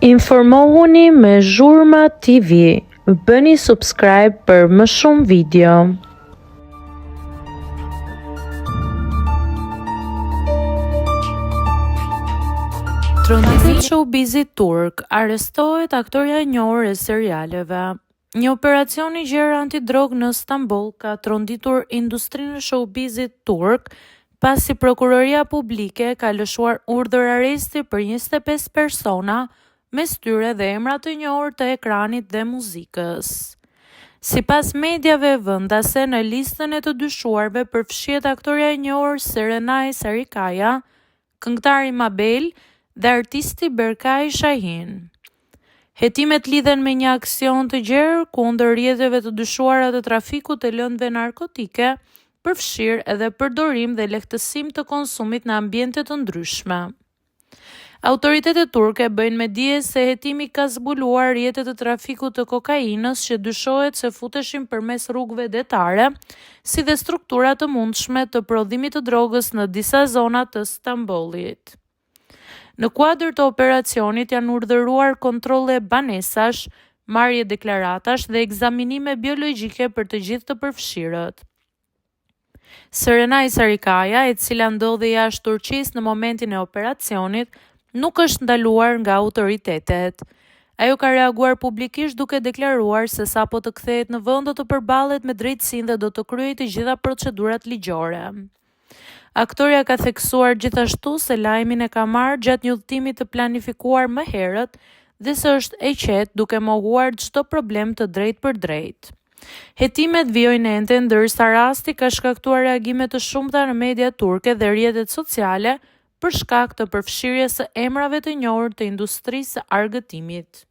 Informohuni me Zhurma TV. Bëni subscribe për më shumë video. Tronditi showbizit turk, arrestohet aktoria e njohur e serialeve. Një operacion i gjerë antidrog në Stamboll ka tronditur industrinë e showbizit turk, pasi prokuroria publike ka lëshuar urdhër arresti për 25 persona, mes tyre dhe emra të njohur të ekranit dhe muzikës. Sipas mediave vendase, në listën e të dyshuarve përfshihet aktoria e njohur Serenay Sarikaya, këngëtari Mabel dhe artisti Berkay Shahin. Hetimet lidhen me një aksion të gjerë kundër rrjeteve të dyshuara të trafikut të lëndëve narkotike, përfshirë edhe përdorim dhe lehtësim të konsumit në ambiente të ndryshme. Autoritetet turke bëjnë me dije se hetimi ka zbuluar rrjete të trafikut të kokainës që dyshohet se futeshin përmes rrugëve detare, si dhe struktura të mundshme të prodhimit të drogës në disa zona të Stambollit. Në kuadër të operacionit janë urdhëruar kontrolle banesash, marrje deklaratash dhe ekzaminime biologjike për të gjithë të përfshirët. Serenay Sarikaya, e cila ndodhej jashtë Turqisë në momentin e operacionit, nuk është ndaluar nga autoritetet. Ajo ka reaguar publikisht duke deklaruar se sapo të kthehet në vend do të përballet me drejtësinë dhe do të kryejë të gjitha procedurat ligjore. Aktoria ka theksuar gjithashtu se lajmin e ka marrë gjatë një udhëtimi të planifikuar më herët dhe se është e qetë duke mohuar çdo problem të drejtë për drejtë. Hetimet vijojnë ende ndërsa rasti ka shkaktuar reagime të shumta në media turke dhe rrjetet sociale për shkak të përfshirjes së emrave të njohur të industrisë së argëtimit.